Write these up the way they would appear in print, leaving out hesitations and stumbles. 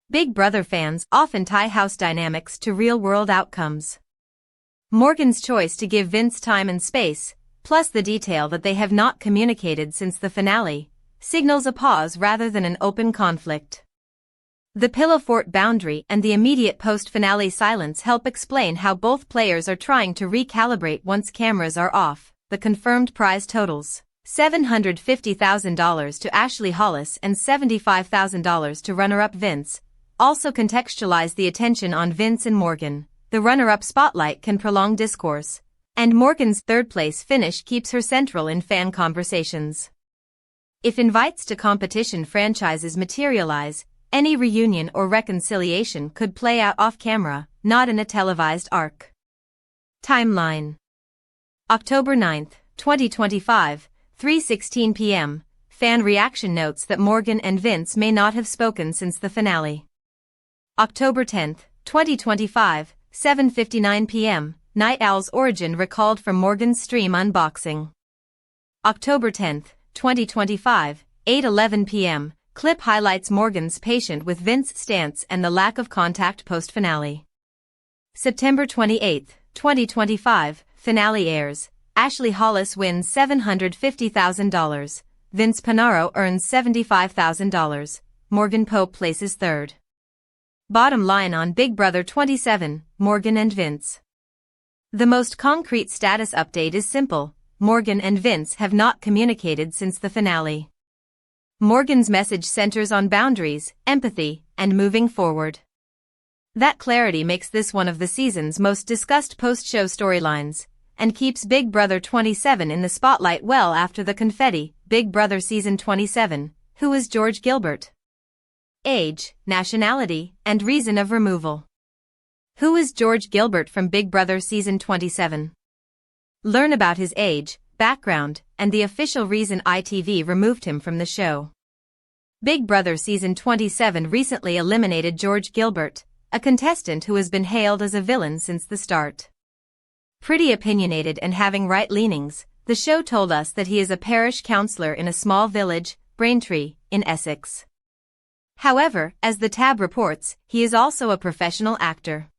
Big Brother fans often tie house dynamics to real-world outcomes. Morgan's choice to give Vince time and space, plus the detail that they have not communicated since the finale, signals a pause rather than an open conflict. The pillow fort boundary and the immediate post-finale silence help explain how both players are trying to recalibrate once cameras are off. The confirmed prize totals: $750,000 to Ashley Hollis and $75,000 to runner-up Vince, also contextualize the attention on Vince and Morgan. The runner-up spotlight can prolong discourse, and Morgan's third-place finish keeps her central in fan conversations. If invites to competition franchises materialize, any reunion or reconciliation could play out off-camera, not in a televised arc. Timeline: October 9, 2025, 3:16 p.m., fan reaction notes that Morgan and Vince may not have spoken since the finale. October 10, 2025, 7:59 p.m., Night Owl's origin recalled from Morgan's stream unboxing. October 10, 2025, 8:11 p.m., clip highlights Morgan's patient with Vince stance and the lack of contact post-finale. September 28, 2025, finale airs. Ashley Hollis wins $750,000. Vince Panaro earns $75,000. Morgan Pope places third. Bottom line on Big Brother 27, Morgan and Vince. The most concrete status update is simple: Morgan and Vince have not communicated since the finale. Morgan's message centers on boundaries, empathy, and moving forward. That clarity makes this one of the season's most discussed post-show storylines, and keeps Big Brother 27 in the spotlight well after the confetti. Big Brother Season 27, who is George Gilbert? Age, nationality, and reason of removal. Who is George Gilbert from Big Brother Season 27? Learn about his age, background, and the official reason ITV removed him from the show. Big Brother Season 27 recently eliminated George Gilbert, a contestant who has been hailed as a villain since the start. Pretty opinionated and having right leanings, the show told us that he is a parish councillor in a small village, Braintree, in Essex. However, as the Tab reports, he is also a professional actor.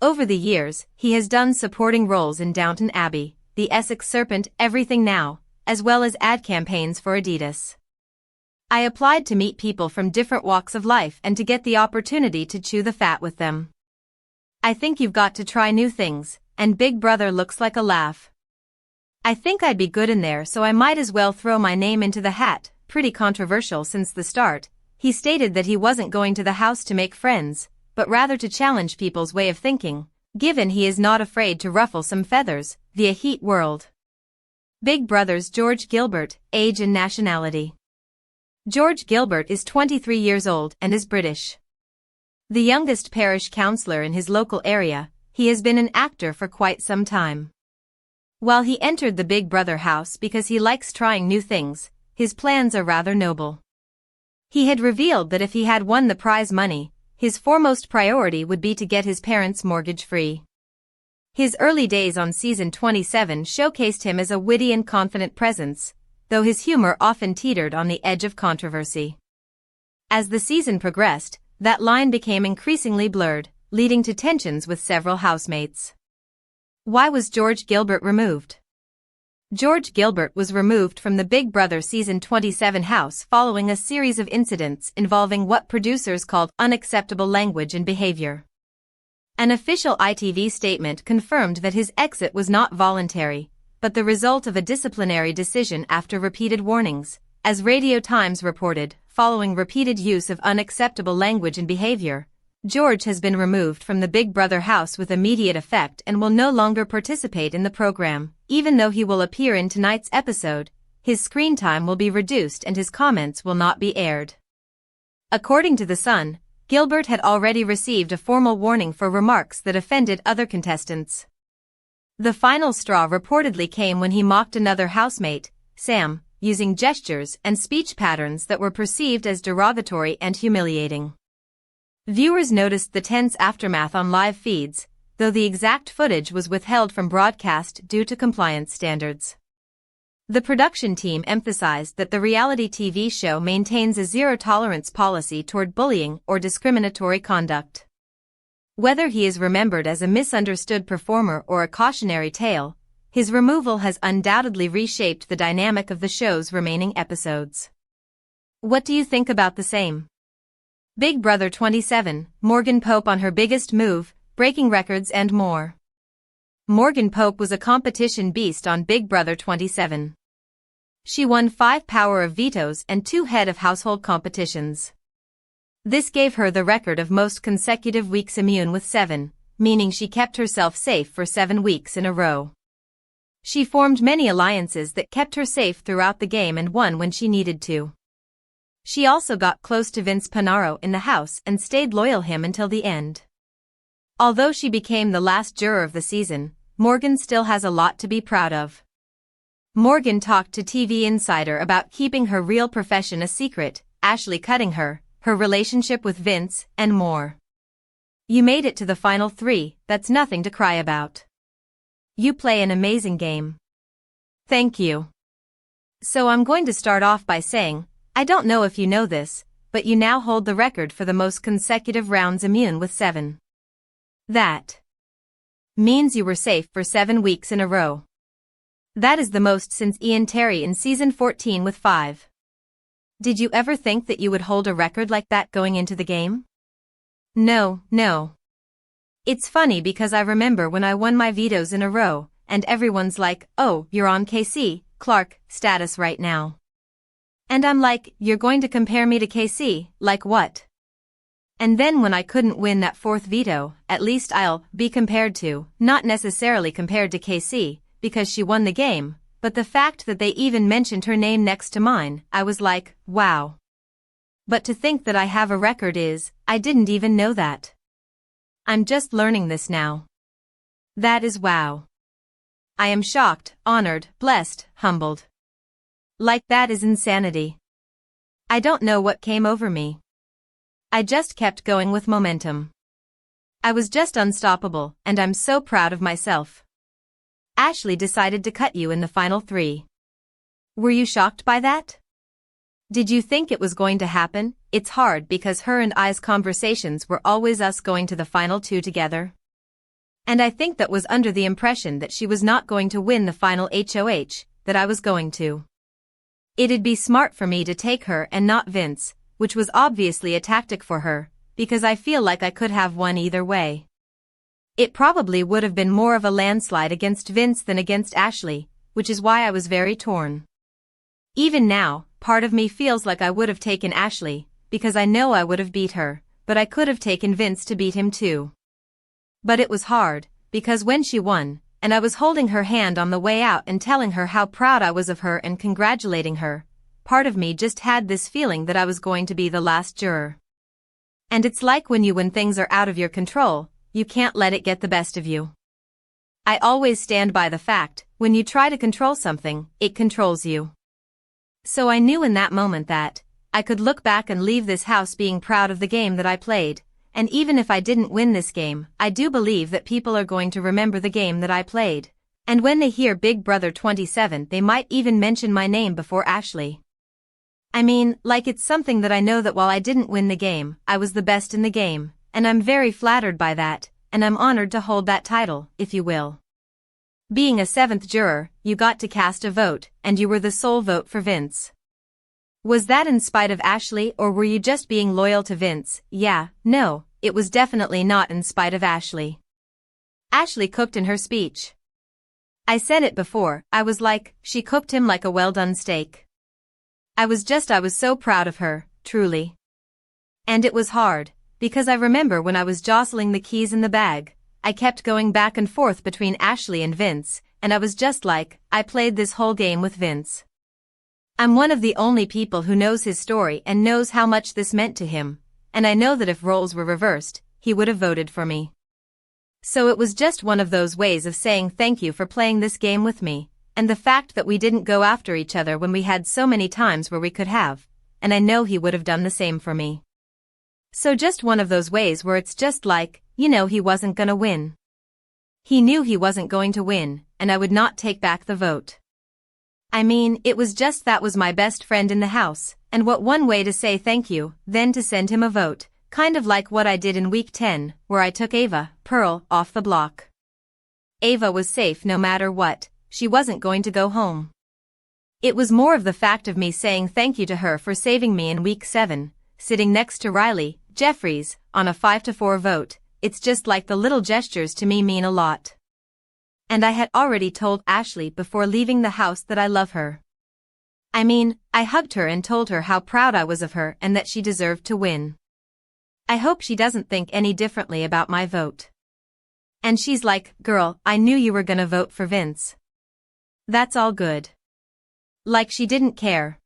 Over the years, he has done supporting roles in Downton Abbey, The Essex Serpent, Everything Now, as well as ad campaigns for Adidas. I applied to meet people from different walks of life and to get the opportunity to chew the fat with them. I think you've got to try new things, and Big Brother looks like a laugh. I think I'd be good in there, so I might as well throw my name into the hat. Pretty controversial since the start. He stated that he wasn't going to the house to make friends, but rather to challenge people's way of thinking, given he is not afraid to ruffle some feathers, via Heat World. Big Brother's George Gilbert, age and nationality. George Gilbert is 23 years old and is British. The youngest parish councillor in his local area, he has been an actor for quite some time. While he entered the Big Brother house because he likes trying new things, his plans are rather noble. He had revealed that if he had won the prize money, his foremost priority would be to get his parents mortgage-free. His early days on Season 27 showcased him as a witty and confident presence, though his humor often teetered on the edge of controversy. As the season progressed, that line became increasingly blurred, leading to tensions with several housemates. Why was George Gilbert removed? George Gilbert was removed from the Big Brother Season 27 house following a series of incidents involving what producers called unacceptable language and behavior. An official ITV statement confirmed that his exit was not voluntary, but the result of a disciplinary decision after repeated warnings, as Radio Times reported. Following repeated use of unacceptable language and behavior, George has been removed from the Big Brother house with immediate effect and will no longer participate in the program. Even though he will appear in tonight's episode, his screen time will be reduced and his comments will not be aired. According to The Sun, Gilbert had already received a formal warning for remarks that offended other contestants. The final straw reportedly came when he mocked another housemate, Sam, using gestures and speech patterns that were perceived as derogatory and humiliating. Viewers noticed the tense aftermath on live feeds, though the exact footage was withheld from broadcast due to compliance standards. The production team emphasized that the reality TV show maintains a zero-tolerance policy toward bullying or discriminatory conduct. Whether he is remembered as a misunderstood performer or a cautionary tale, his removal has undoubtedly reshaped the dynamic of the show's remaining episodes. What do you think about the same? Big Brother 27, Morgan Pope on her biggest move, breaking records and more. Morgan Pope was a competition beast on Big Brother 27. She won 5 Power of Vetoes and 2 Head of Household competitions. This gave her the record of most consecutive weeks immune with 7, meaning she kept herself safe for 7 weeks in a row. She formed many alliances that kept her safe throughout the game and won when she needed to. She also got close to Vince Panaro in the house and stayed loyal him until the end. Although she became the last juror of the season, Morgan still has a lot to be proud of. Morgan talked to TV Insider about keeping her real profession a secret, Ashley cutting her relationship with Vince, and more. You made it to the final 3, that's nothing to cry about. You play an amazing game. Thank you. So I'm going to start off by saying, I don't know if you know this, but you now hold the record for the most consecutive rounds immune with 7. That means you were safe for 7 weeks in a row. That is the most since Ian Terry in season 14 with 5. Did you ever think that you would hold a record like that going into the game? No. It's funny because I remember when I won my vetoes in a row, and everyone's like, oh, you're on KC, Clark, status right now. And I'm like, you're going to compare me to KC, like what? And then when I couldn't win that 4th veto, at least I'll be compared to, not necessarily compared to KC, because she won the game, but the fact that they even mentioned her name next to mine, I was like, wow. But to think that I have a record I didn't even know that. I'm just learning this now. That is wow. I am shocked, honored, blessed, humbled. Like that is insanity. I don't know what came over me. I just kept going with momentum. I was just unstoppable, and I'm so proud of myself. Ashley decided to cut you in the final 3. Were you shocked by that? Did you think it was going to happen? It's hard because her and I's conversations were always us going to the final 2 together. And I think that was under the impression that she was not going to win the final HOH, that I was going to. It'd be smart for me to take her and not Vince, which was obviously a tactic for her, because I feel like I could have won either way. It probably would have been more of a landslide against Vince than against Ashley, which is why I was very torn. Even now, part of me feels like I would have taken Ashley, because I know I would have beat her, but I could have taken Vince to beat him too. But it was hard, because when she won, and I was holding her hand on the way out and telling her how proud I was of her and congratulating her, part of me just had this feeling that I was going to be the last juror. And it's like when things are out of your control, you can't let it get the best of you. I always stand by the fact, when you try to control something, it controls you. So I knew in that moment that I could look back and leave this house being proud of the game that I played, and even if I didn't win this game, I do believe that people are going to remember the game that I played, and when they hear Big Brother 27 they might even mention my name before Ashley. I mean, like it's something that I know that while I didn't win the game, I was the best in the game, and I'm very flattered by that, and I'm honored to hold that title, if you will. Being a 7th juror, you got to cast a vote, and you were the sole vote for Vince. Was that in spite of Ashley or were you just being loyal to Vince? Yeah, no, it was definitely not in spite of Ashley. Ashley cooked in her speech. I said it before, I was like, she cooked him like a well-done steak. I was so proud of her, truly. And it was hard, because I remember when I was jostling the keys in the bag, I kept going back and forth between Ashley and Vince, and I was just like, I played this whole game with Vince. I'm one of the only people who knows his story and knows how much this meant to him, and I know that if roles were reversed, he would have voted for me. So it was just one of those ways of saying thank you for playing this game with me, and the fact that we didn't go after each other when we had so many times where we could have, and I know he would have done the same for me. So just one of those ways where it's just like, he wasn't gonna win. He knew he wasn't going to win, and I would not take back the vote. I mean, it was just that was my best friend in the house, and what one way to say thank you, then to send him a vote, kind of like what I did in week 10, where I took Ava, Pearl, off the block. Ava was safe no matter what, she wasn't going to go home. It was more of the fact of me saying thank you to her for saving me in week 7, sitting next to Riley Jeffries, on a 5-4 vote. It's just like the little gestures to me mean a lot. And I had already told Ashley before leaving the house that I love her. I mean, I hugged her and told her how proud I was of her and that she deserved to win. I hope she doesn't think any differently about my vote. And she's like, girl, I knew you were gonna vote for Vince. That's all good. Like she didn't care.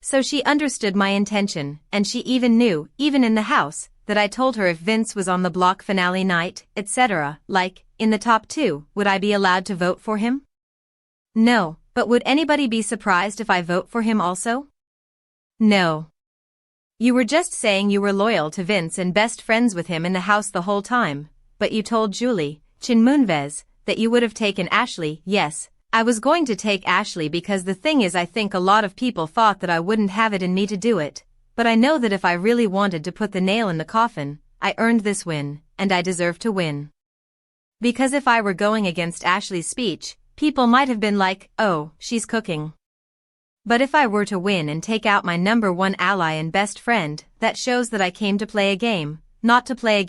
So she understood my intention, and she even knew, even in the house, that I told her if Vince was on the block finale night, etc., like, in the top 2, would I be allowed to vote for him? No, but would anybody be surprised if I vote for him also? No. You were just saying you were loyal to Vince and best friends with him in the house the whole time, but you told Julie, Chinmunvez, that you would have taken Ashley. Yes, I was going to take Ashley because the thing is I think a lot of people thought that I wouldn't have it in me to do it, but I know that if I really wanted to put the nail in the coffin, I earned this win, and I deserve to win. Because if I were going against Ashley's speech, people might have been like, oh, she's cooking. But if I were to win and take out my #1 ally and best friend, that shows that I came to play a game, not to play a game.